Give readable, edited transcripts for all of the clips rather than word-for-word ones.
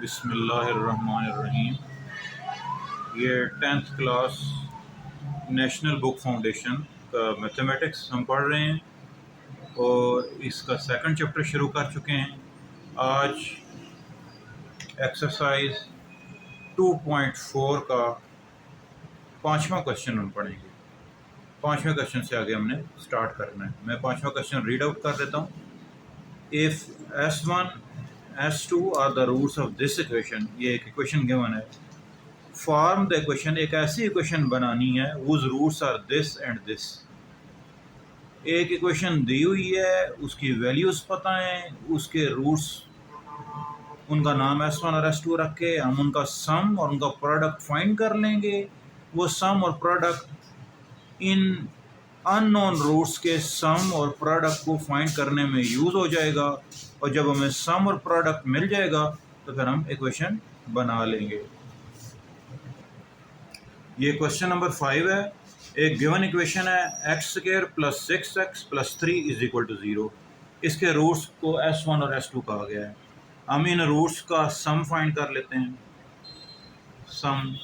बिस्मिल्लाहिर्रहमानिर्रहीम। ये 10th class national book foundation का मैथमेटिक्स हम पढ़ रहे हैं और इसका सेकंड चैप्टर शुरू कर चुके हैं। आज एक्सरसाइज 2.4 का पाँचवा क्वेश्चन हम पढ़ेंगे। पाँचवें क्वेश्चन से आगे हमने स्टार्ट करना है। मैं पाँचवा क्वेश्चन रीड आउट कर देता हूँ। If S1 S2 are the roots of this equation, ये एक इक्वेशन गिवन है। फॉर्म द इक्वेशन, एक ऐसी इक्वेशन बनानी है whose roots are this and this. एक इक्वेशन दी हुई है, उसकी वैल्यूज पता है, उसके रूट्स, उनका नाम S1 और S2 रख के हम उनका सम और उनका प्रोडक्ट फाइंड कर लेंगे। वो सम और प्रोडक्ट इन अननोन रूट्स के सम और प्रोडक्ट को फाइंड करने में यूज हो जाएगा, और जब हमें सम और प्रोडक्ट मिल जाएगा तो फिर हम इक्वेशन बना लेंगे। ये क्वेश्चन नंबर 5 है। एक गिवन इक्वेशन है x² + 6x + 3 = 0। इसके रूट्स को S1 और S2 कहा गया है। हम इन रूट्स का सम फाइंड कर लेते हैं। सम,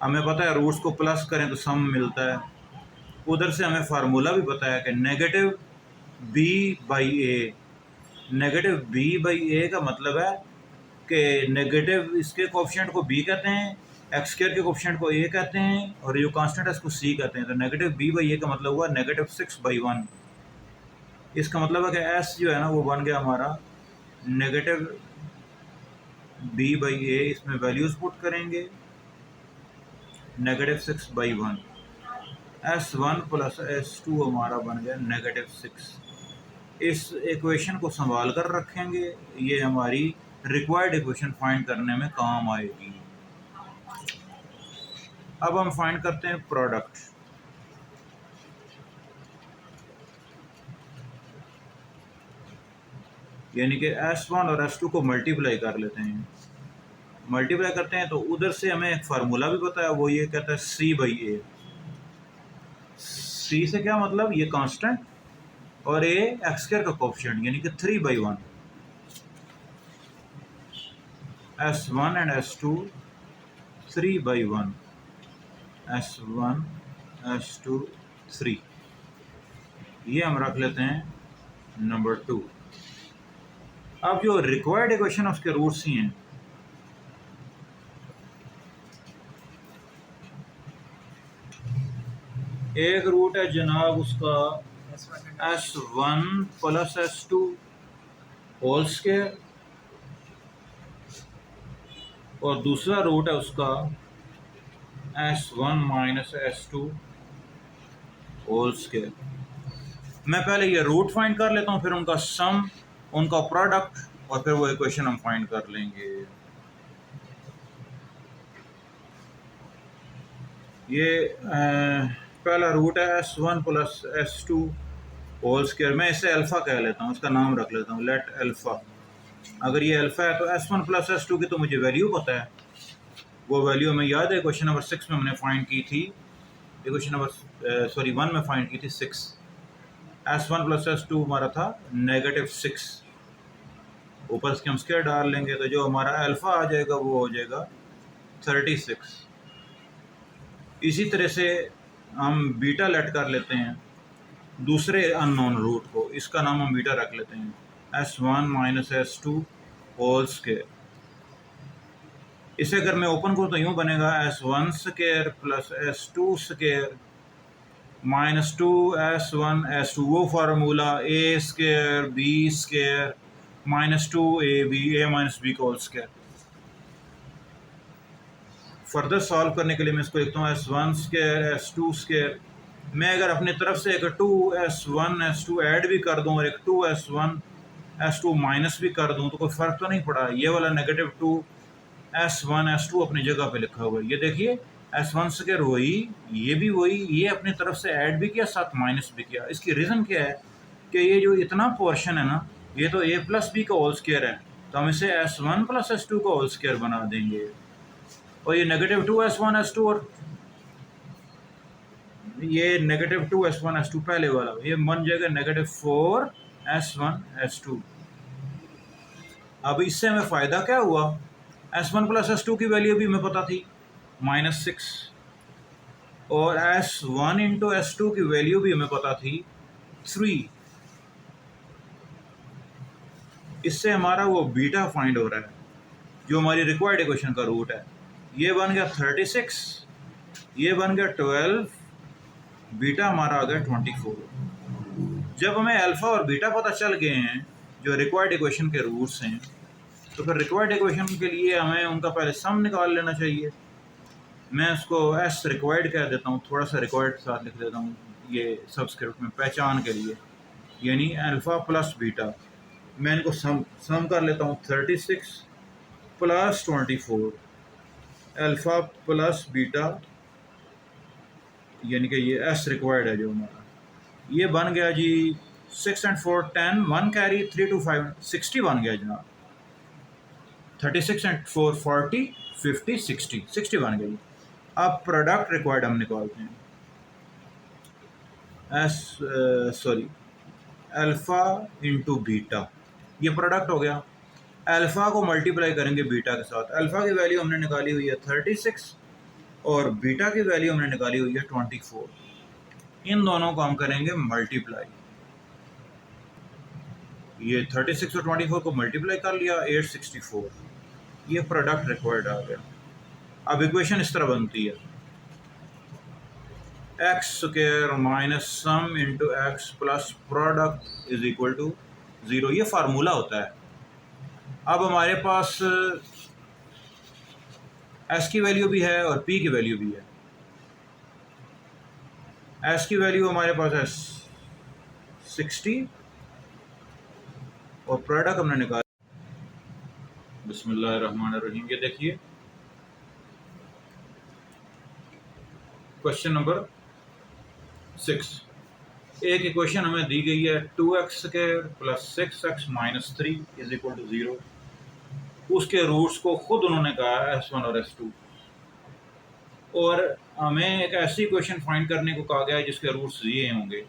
हमें पता है रूट्स को प्लस करें तो सम मिलता है। उधर से हमें फार्मूला भी पता है कि नेगेटिव b/a। नेगेटिव b/a का मतलब है कि नेगेटिव इसके कोएफिशिएंट को b कहते हैं, x² के कोएफिशिएंट को a कहते हैं, और ये कांस्टेंट है इसको c कहते हैं। तो नेगेटिव b/a का मतलब हुआ नेगेटिव 6/1। इसका मतलब है कि s जो है ना वो बन गया हमारा नेगेटिव b/a। इसमें वैल्यूज पुट करेंगे, नेगेटिव 6/1। S1 + S2 हमारा बन गया नेगेटिव 6। इस इक्वेशन को संभाल कर रखेंगे, ये हमारी रिक्वायर्ड इक्वेशन फाइंड करने में काम आएगी। अब हम फाइंड करते हैं प्रोडक्ट। यानी कि S1 और S2 को मल्टीप्लाई कर लेते हैं। मल्टीप्लाई करते हैं तो उधर से हमें एक फार्मूला भी पता है, वो ये कहता है c/a। c से क्या मतलब, ये कांस्टेंट, और a x² का कोएफिशिएंट यानी कि 3/1। S1 and S2 3/1। S1 S2 3, ये हम रख लेते हैं नंबर 2। अब जो रिक्वायर्ड इक्वेशन है उसके रूट्स ही हैं। एक रूट है जनाब उसका S1 + S2 होल स्क्वायर, और दूसरा रूट है उसका S1 - S2 होल स्क्वायर। मैं पहले ये रूट फाइंड कर लेता हूँ, फिर उनका सम, उनका प्रोडक्ट, और फिर वो इक्वेशन हम फाइंड कर लेंगे। ये पहला रूट है S1 + S2 होल स्क्वायर। मैं इसे अल्फ़ा कह लेता हूँ, इसका नाम रख लेता हूँ, लेट अल्फ़ा। अगर ये अल्फ़ा है तो S1 + S2 की तो मुझे वैल्यू पता है। वो वैल्यू हमें याद है, क्वेश्चन नंबर 6 में हमने फाइंड की थी। क्वेश्चन नंबर 1 में फाइंड की थी 6। S1 + S2 हमारा था नेगेटिव 6। ऊपर इसके हम स्क्वायर डाल लेंगे तो जो हमारा अल्फ़ा आ जाएगा वो हो जाएगा 36। इसी तरह से हम बीटा लेट कर लेते हैं दूसरे अननोन रूट को, इसका नाम हम बीटा रख लेते हैं S1 - S2 होल स्क्वायर। इसे अगर मैं ओपन करूँ तो यूँ बनेगा S1² + S2² -2 S1 वो formula a² b² -2ab a - b का होल स्क्वायर। फर्दर सॉल्व करने के लिए मैं इसको लिखता हूँ S1² S2²। मैं अगर अपनी तरफ से एक 2S1 S2 ऐड भी कर दूँ और एक 2S1 S2 माइनस भी कर दूँ तो कोई फ़र्क तो नहीं पड़ा। ये वाला नेगेटिव 2S1 S2 अपनी जगह पे लिखा हुआ है। ये देखिए S1² वही, ये भी वही, ये अपनी तरफ से ऐड भी किया, साथ माइनस भी किया। इसकी रीज़न क्या है कि ये जो इतना पोर्शन है ना, ये तो a + b का होल स्क्वायर है, तो हम इसे S1 + S2 का होल स्क्वायर बना देंगे। और ये नेगेटिव 2S1 S2 और ये नेगेटिव 2S1 S2 पहले वाला, ये बन जाएगा नेगेटिव 4S1 S2। अब इससे हमें फ़ायदा क्या हुआ, S1 प्लस S2 की वैल्यू भी हमें पता थी -6, और S1 इंटू S2 की वैल्यू भी हमें पता थी 3। इससे हमारा वो बीटा फाइंड हो रहा है जो हमारी रिक्वायर्ड इक्वेशन का रूट है। ये बन गया 36, ये बन गया 12, बीटा हमारा आ गया 24। जब हमें अल्फ़ा और बीटा पता चल गए हैं जो रिक्वायर्ड इक्वेशन के रूट्स हैं, तो फिर रिक्वायर्ड इक्वेशन के लिए हमें उनका पहले सम निकाल लेना चाहिए। मैं उसको एस रिक्वायर्ड कह देता हूँ, थोड़ा सा रिक्वायर्ड साथ लिख देता हूँ ये सबस्क्रिप्ट में पहचान के लिए, यानी अल्फ़ा प्लस बीटा। मैं इनको सम कर लेता हूँ, 36 प्लस 24 अल्फ़ा प्लस बीटा, यानी कि ये एस रिक्वायर्ड है जो हमारा, ये बन गया जी 6 and 4 10, 1 कैरी 3 to 5 60 बन गया जनाब। 36 and 4 40 50 60 बन गई। अब प्रोडक्ट रिक्वायर्ड हम निकालते हैं, सॉरी अल्फ़ा इंटू बीटा, ये प्रोडक्ट हो गया। अल्फ़ा को मल्टीप्लाई करेंगे बीटा के साथ। अल्फ़ा की वैल्यू हमने निकाली हुई है 36 और बीटा की वैल्यू हमने निकाली हुई है 24। इन दोनों को हम करेंगे मल्टीप्लाई। ये 36 और 24 को मल्टीप्लाई कर लिया, 864, ये प्रोडक्ट रिक्वायर्ड आ गया। अब इक्वेशन इस तरह बनती है, x square minus sum into x plus product is equal to 0। ये फार्मूला होता है। अब हमारे पास एस की वैल्यू भी है और पी की वैल्यू भी है। एस की वैल्यू हमारे पास है 60 और प्रोडक्ट हमने निकाला। बिस्मिल्लाहिर्रहमानिर्रहीम। ये देखिए क्वेश्चन नंबर 6, एक इक्वेशन हमें दी गई है 2x square plus 6x minus 3 is equal to 0। उसके रूट्स को खुद उन्होंने कहा S1 और S2, और हमें एक ऐसी इक्वेशन फाइंड करने को कहा गया है जिसके रूट्स ये होंगे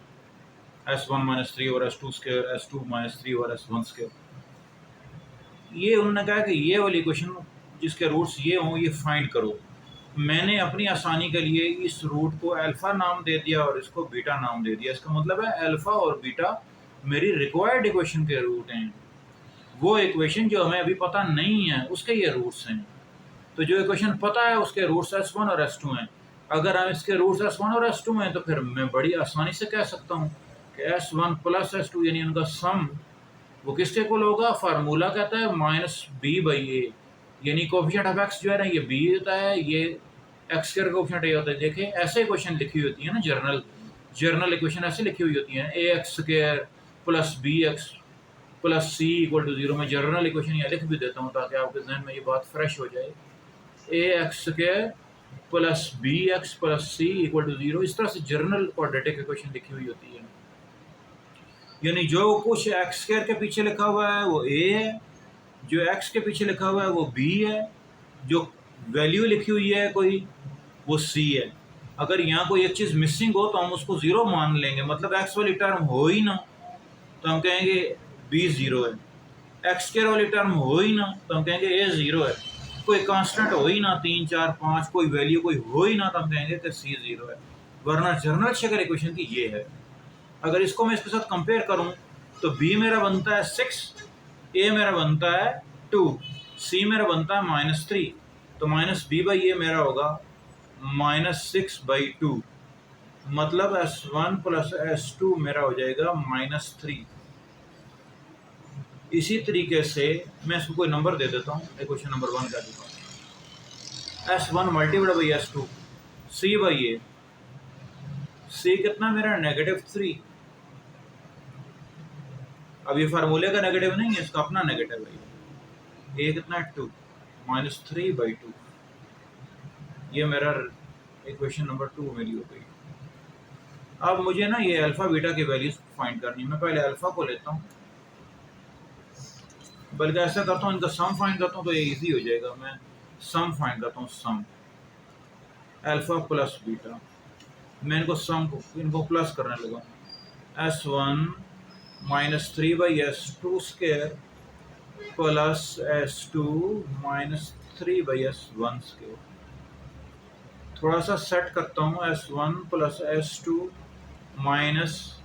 S1 माइनस 3 और S2 स्क्वायर, S2 माइनस 3 और S1 स्क्वायर। ये उन्होंने कहा कि ये वाली इक्वेशन जिसके रूट्स ये हों ये फाइंड करो। मैंने अपनी आसानी के लिए इस रूट को अल्फ़ा नाम दे दिया और इसको बीटा नाम दे दिया। इसका मतलब है अल्फ़ा और बीटा मेरी रिक्वायर्ड इक्वेशन के रूट हैं। वो इक्वेशन जो हमें अभी पता नहीं है उसके ये रूट्स हैं। तो जो इक्वेशन पता है उसके रूट्स S1 और S2 हैं। अगर हम इसके रूट्स S1 और S2 हैं तो फिर मैं बड़ी आसानी से कह सकता हूँ कि S1 प्लस S2 यानी उनका सम वो किसके इक्वल होगा। फार्मूला कहता है माइनस बी बाई ए, यानी कोफिशिएंट ऑफ एक्स जो है ना ये बी होता है, ये एक्स स्क्वायर का कोफिशिएंट ए होता है। देखें ऐसे इक्वेशन लिखी होती है ना, जर्नल इक्वेशन ऐसे लिखी हुई होती है, a x square plus b x plus c equal to 0। मैं जर्नल इक्वेशन यहाँ लिख भी देता हूँ ताकि आपके जहन में ये बात फ्रेश हो जाए। A x square plus b x plus c equal to 0, इस तरह से जर्नल क्वाड्रेटिक इक्वेशन लिखी हुई होती है। यानी जो कुछ एक्स स्क्वायर के पीछे लिखा हुआ है वो ए है, जो एक्स के पीछे लिखा हुआ है वो बी है, जो वैल्यू लिखी हुई है कोई वो सी है। अगर यहाँ कोई एक चीज़ मिसिंग हो तो हम उसको 0 मान लेंगे, मतलब एक्स वाली टर्म हो ही ना तो हम कहेंगे बी 0 है, एक्स स्क्वायर वाली टर्म हो ही ना तो हम कहेंगे ए 0 है, कोई कांस्टेंट हो ही ना 3 4 5 कोई वैल्यू कोई हो ही ना तो हम कहेंगे कि सी 0 है। वरना जर्नल शेकर इक्वेशन की ये है। अगर इसको मैं इसके साथ कंपेयर करूं तो बी मेरा बनता है 6, ए मेरा बनता है 2, सी मेरा बनता है -3, तो माइनस बी बाई ए मेरा होगा -6/2, मतलब S1 प्लस S2 मेरा हो जाएगा -3। इसी तरीके से मैं इसको कोई नंबर दे देता हूँ, इक्वेशन नंबर 1 कर देता हूँ, S1 multiply by S2 c by a, c कितना मेरा -3। अब ये फार्मूले का नेगेटिव नहीं है, इसका अपना नेगेटिव है। ए कितना है 2 -3/2, ये मेरा इक्वेशन नंबर 2 मेरी हो गई। अब मुझे ना ये अल्फ़ा बीटा की वैल्यूज फाइंड करनी है। मैं पहले अल्फ़ा को लेता हूँ, बल्कि ऐसा करता हूँ इनका सम फाइंड करता हूँ तो ये इजी हो जाएगा। मैं सम फाइंड करता हूँ, सम अल्फ़ा प्लस बीटा। मैं इनको प्लस करने लगा, S1 -3/S2 square plus S2 minus 3/S1²। थोड़ा सा सेट करता हूँ, S1 plus S2 minus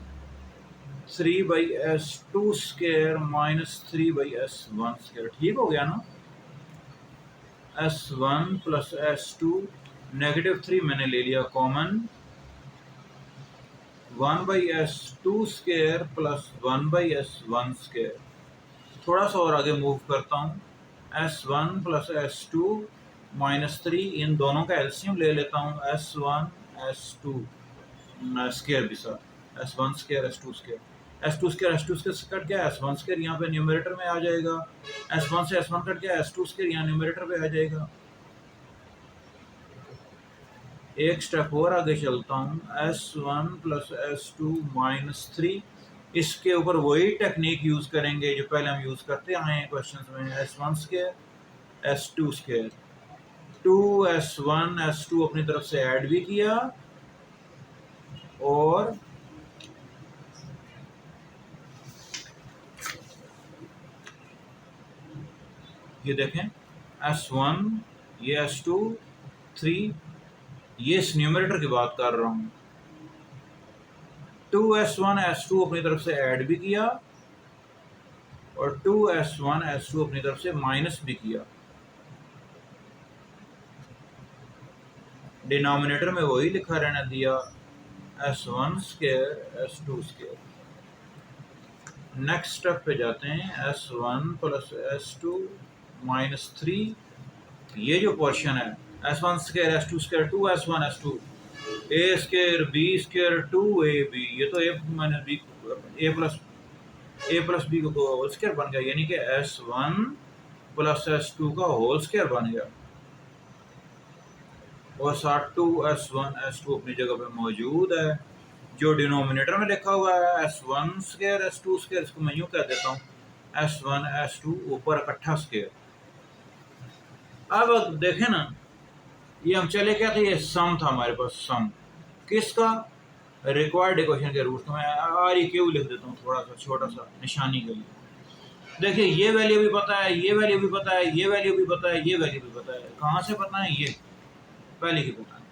3/S2² minus 3/S1²। ठीक हो गया ना। S1 प्लस S2 -3 मैंने ले लिया कॉमन, 1/S2² प्लस 1/S1²। थोड़ा सा और आगे मूव करता हूँ, S1 प्लस S2 माइनस 3, इन दोनों का एलसीएम ले लेता हूँ, S1 S2 स्क्वायर भी साथ, S1² S2² S2² कट गया, S1² यहाँ पे न्यूमरेटर में आ जाएगा, S1 से S1 कट गया, S2² यहाँ न्यूमरेटर पे आ जाएगा। एक स्टेप और आगे चलता हूँ, S1 प्लस S2 माइनस 3, इसके ऊपर वही टेक्निक यूज करेंगे जो पहले हम यूज करते आए हैं क्वेश्चंस में, S1² S2²। 2S1 S2 अपनी तरफ से ऐड भी किया, और ये देखें S1 ये S2 3, ये इस न्यूमरेटर की बात कर रहा हूँ। 2S1 S2 अपनी तरफ से ऐड भी किया, और 2S1 S2 अपनी तरफ से माइनस भी किया। डिनोमिनेटर में वही लिखा रहने दिया, S1² S2²। नेक्स्ट स्टेप पे जाते हैं, S1 प्लस S2 माइनस 3, ये जो पोर्शन है S1² S2², 2S1 S2 A² B² 2AB, ये तो A minus B A plus B को होल स्क्वायर बन गया, यानी कि S1 प्लस S2 का होल स्क्वायर बन गया, और साथ 2S1 S2 अपनी जगह पे मौजूद है। जो डिनोमिनेटर में लिखा हुआ है S1² S2², इसको मैं यूं कह देता हूँ S1 S2 ऊपर इकट्ठा स्क्वायर। अब देखें ना, ये हम चले क्या थे, ये सम था हमारे पास, सम किसका, रिक्वायर्ड इक्वेशन के रूट में REQ लिख देता हूँ थोड़ा सा छोटा सा निशानी के लिए। देखिए ये वैल्यू भी पता है, ये वैल्यू भी पता है, ये वैल्यू भी पता है, ये वैल्यू भी पता है। कहाँ से पता है, ये पहले की पता है,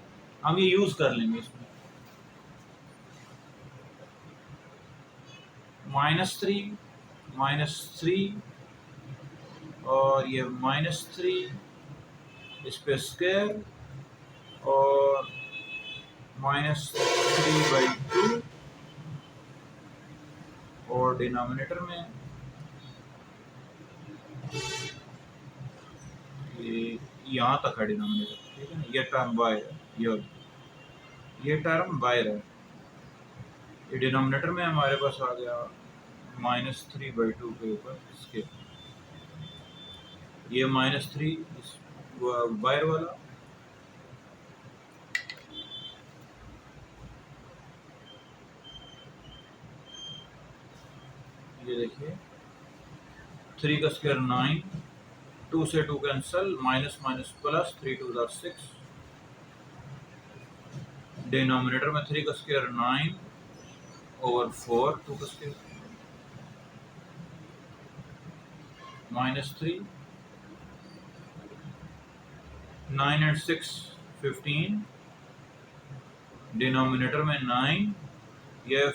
हम ये यूज कर लेंगे इसमें। -3 और ये -3, इस पे स्क्वायर, और -3/2, और डिनोमिनेटर में ये यहाँ तक है डिनोमिनेटर, ठीक है ना। ये टर्म बाहर है, ये टर्म बाहर है, ये डिनोमिनेटर में हमारे पास आ गया -3/2 के ऊपर स्क्वायर, ये -3 बाहर वाला, ये देखिए 3 का स्क्वायर 9, 2 से 2 कैंसल, माइनस माइनस प्लस, 3 2 ज़ा 6, डिनोमिनेटर में 3 का स्क्वायर 9 ओवर 4, 2 का स्क्वायर -3, 9 and 6 15, डिनोमिनेटर में 9, ये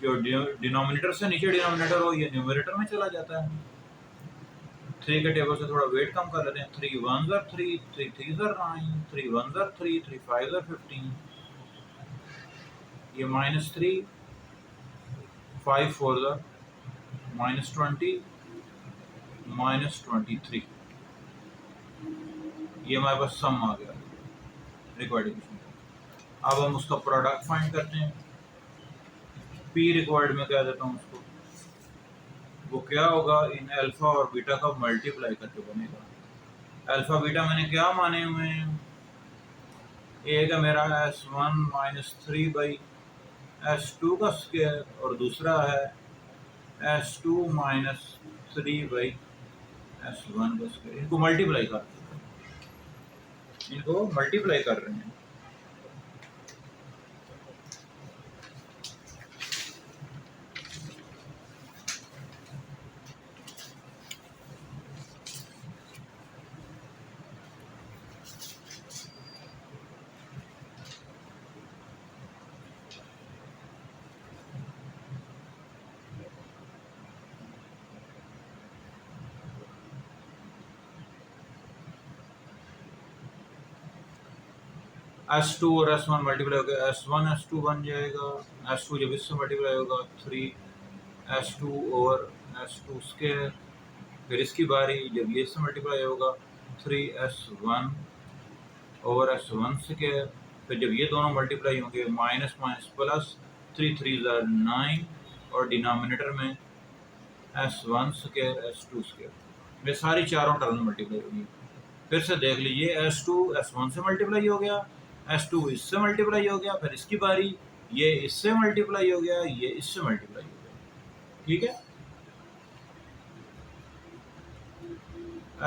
जो डिनोमिनेटर से नीचे डिनोमिनेटर हो, ये न्यूमरेटर में चला जाता है। 3 के टेबल से थोड़ा वेट कम कर लेते हैं, 3 1 ज़ा 3, 3 3 ज़ा 9, 3 1 ज़ा 3, 3 5 ज़ा 15, ये -3, 5 4 ज़ा -20, -23, ये हमारे पास सम आ गया रिक्वायर्ड इक्वेशन। अब हम उसका प्रोडक्ट फाइंड करते हैं, पी रिक्वायर्ड में कह देता हूँ उसको, वो क्या होगा, इन अल्फा और बीटा का मल्टीप्लाई करके बनेगा। अल्फा बीटा मैंने क्या माने हुए हैं, एक है मेरा S1 -3 S2 का स्क्वायर, और दूसरा है S2 -3 S1 का स्क्वायर। इनको मल्टीप्लाई कर रहे हैं। S2 और S1 मल्टीप्लाई हो गया, S1 S2 बन जाएगा, S2 जब इससे मल्टीप्लाई होगा 3 S2 और S2 स्क्वायर, फिर इसकी बारी जब ये इससे मल्टीप्लाई होगा 3S1 ओवर S1 स्क्वायर, फिर जब ये दोनों मल्टीप्लाई होंगे माइनस माइनस प्लस, 3 3 9 और डिनोमिनेटर में S1 स्क्वायर S2 स्क्वायर, ये सारी चारों टर्म मल्टीप्लाई होगी। फिर से देख लीजिए, S2 S1 से मल्टीप्लाई हो गया, S2 इससे मल्टीप्लाई हो गया, फिर इसकी बारी ये इससे मल्टीप्लाई हो गया, ये इससे मल्टीप्लाई हो गया। ठीक है,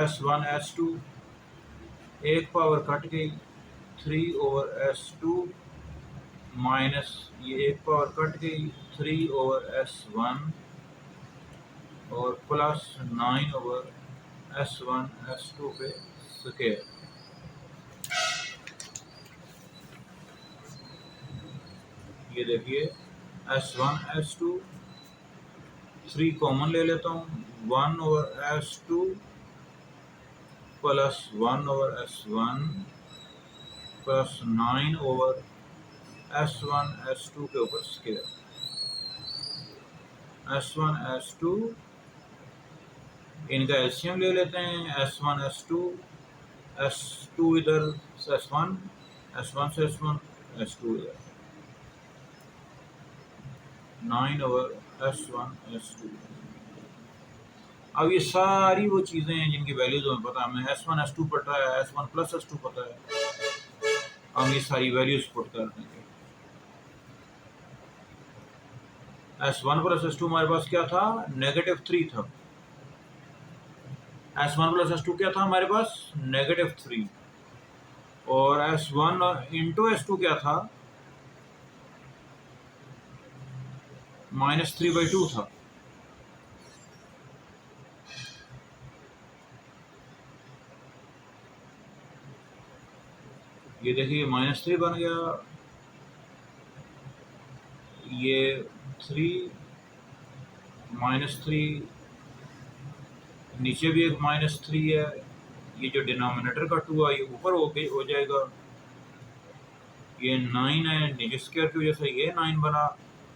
S1 S2 एक पावर कट गई, 3 ओवर S2 माइनस ये एक पावर कट गई 3 ओवर S1 और प्लस 9 ओवर S1 S2 पे स्क्वायर। ये देखिए S1 S2 3 कॉमन ले लेता हूँ, 1 over S2 plus 1 over S1 plus 9 over S1 S2 के ऊपर स्क्वायर। S1 S2 इनका एलसीएम ले लेते हैं, S1 S2 S2 इधर S1 S1 से S1 S2 इधर 9 ओवर S1 S2। अब ये सारी वो चीज़ें हैं जिनकी वैल्यूज हमें पता है, हमें S1 S2 पता है, S1 प्लस S2 पता है, हम ये सारी वैल्यूज पुट कर देंगे। S1 प्लस S2 हमारे पास क्या था, -3 था। S1 प्लस S2 क्या था हमारे पास, -3, और S1 इंटू S2 क्या था, -3/2 था। ये देखिए -3 बन गया, ये 3 -3, नीचे भी एक -3 है, ये जो डिनोमिनेटर का 2 है ये ऊपर हो जाएगा, ये 9 है, नीचे स्क्वायर की वजह से ये 9 बना,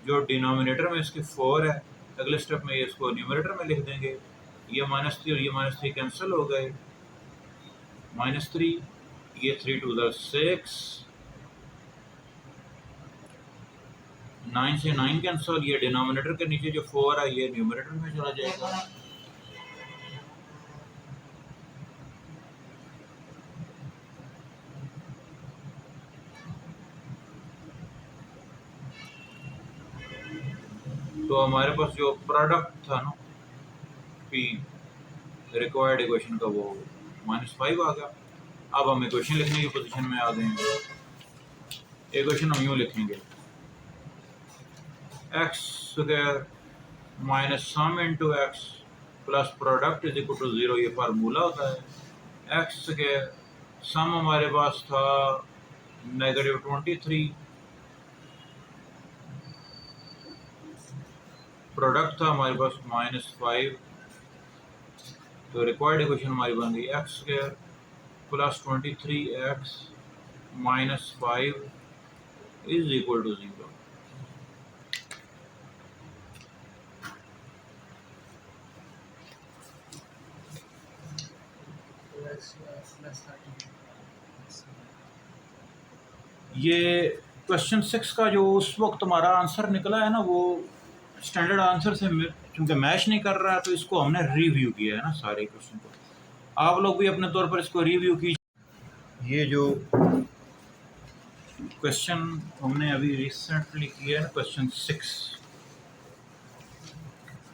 जो डिनोमिनेटर में इसके 4 है, अगले स्टेप में ये इसको न्यूमरेटर में लिख देंगे, ये -3 और ये -3 कैंसिल हो गए, -3, ये 3 2 6, 9 से 9 कैंसिल, ये डिनोमिनेटर के नीचे जो 4 है ये न्यूमरेटर में चला जाएगा। तो हमारे पास जो प्रोडक्ट था ना P रिक्वायर्ड इक्वेशन का, वो -5 आ गया। अब हम इक्वेशन लिखने की पोजीशन में आ गए हैं। इक्वेशन हम यूँ लिखेंगे, x square minus sum into x plus product is equal to 0, ये फार्मूला होता है। x स्क्वायर सम हमारे पास था -23, प्रोडक्ट था हमारे पास -5, तो रिक्वायर्ड इक्वेशन हमारी बन गई x square plus 23x minus 5 is equal to 0। ये क्वेश्चन 6 का जो उस वक्त हमारा आंसर निकला है ना, वो स्टैंडर्ड आंसर से चूँकि मैच नहीं कर रहा है, तो इसको हमने रिव्यू किया है ना सारे क्वेश्चन को। आप लोग भी अपने तौर पर इसको रिव्यू कीजिए। ये जो क्वेश्चन हमने अभी रिसेंटली किया है ना,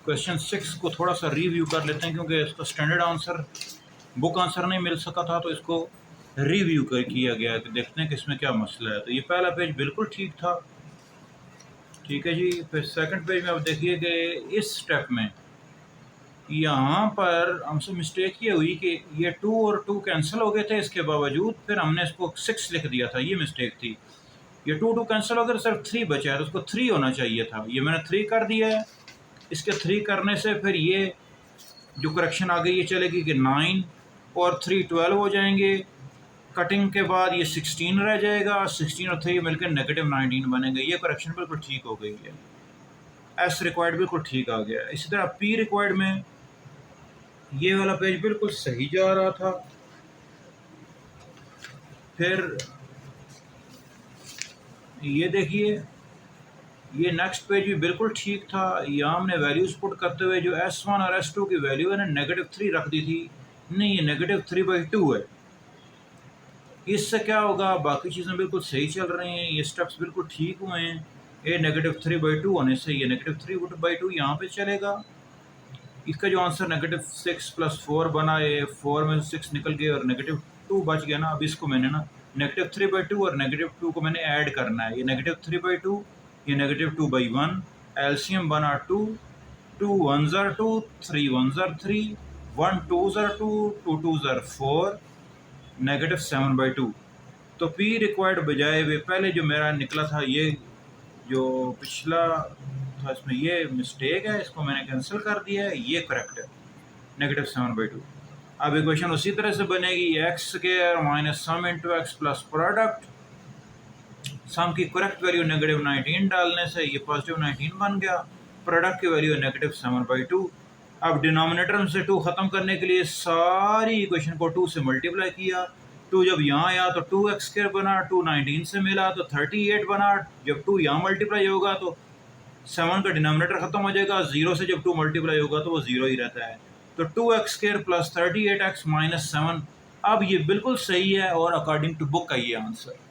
क्वेश्चन 6 को थोड़ा सा रिव्यू कर लेते हैं, क्योंकि इसका स्टैंडर्ड आंसर बुक आंसर नहीं मिल सका था, तो इसको रिव्यू किया गया कि देखते हैं कि इसमें क्या मसला है। तो ये पहला पेज बिल्कुल ठीक था, ठीक है जी। फिर सेकंड पेज में आप देखिए कि इस स्टेप में यहाँ पर हमसे मिस्टेक ये हुई कि ये 2 और 2 कैंसिल हो गए थे, इसके बावजूद फिर हमने इसको 6 लिख दिया था, ये मिस्टेक थी। ये 2 2 कैंसिल हो गए, सिर्फ 3 बचा है, तो उसको 3 होना चाहिए था, ये मैंने 3 कर दिया है। इसके 3 करने से फिर ये जो करेक्शन आ गई ये चलेगी कि 9 और 3 12 हो जाएंगे, कटिंग के बाद ये 16 रह जाएगा, 16 और 3 मिलकर -19 बनेंगे। ये करेक्शन बिल्कुल ठीक हो गई है। एस रिक्वायर्ड बिल्कुल ठीक आ गया। इसी तरह पी रिक्वायर्ड में ये वाला पेज बिल्कुल सही जा रहा था, फिर ये देखिए ये नेक्स्ट पेज भी बिल्कुल ठीक था। यहाँ हमने वैल्यूज पुट करते हुए जो S1 और S2 की वैल्यू है ना -3 रख दी थी। नहीं, ये -3/2 है। इससे क्या होगा, बाकी चीज़ें बिल्कुल सही चल रही हैं, ये स्टेप्स बिल्कुल ठीक हुए हैं। ये -3/2 होने से ये -3/2 यहाँ पे चलेगा। इसका जो आंसर -6 + 4 बना, ये 4 में 6 निकल गए और -2 बच गया ना। अब इसको मैंने ना -3/2 और -2 को मैंने ऐड करना है। ये -3/2, ये -2/1, एलसीएम बना 2, 2 1s are 2, 3 1s are 3, 1 2s are 2, 2 2s are 4, -7/2। तो पी रिक्वायर्ड बजाय वे पहले जो मेरा निकला था, ये जो पिछला था इसमें ये मिस्टेक है, इसको मैंने कैंसिल कर दिया है, ये करेक्ट है -7/2। अब इक्वेशन उसी तरह से बनेगी, x² - सम इंटू एक्स प्लस प्रोडक्ट। सम की करेक्ट वैल्यू -19 डालने से ये +19 बन गया। प्रोडक्ट की वैल्यू है -7/2। अब डिनोमिनेटर में से 2 ख़त्म करने के लिए सारी इक्वेशन को 2 से मल्टीप्लाई किया। 2 जब यहाँ आया तो 2x² बना, 2 19 से मिला तो 38 बना। जब 2 यहाँ मल्टीप्लाई होगा तो 7 का डिनोमिनेटर खत्म हो जाएगा, 0 से जब 2 मल्टीप्लाई होगा तो वो 0 ही रहता है। तो 2x² + 38x - 7 अब ये बिल्कुल सही है और अकॉर्डिंग टू बुक का ये आंसर।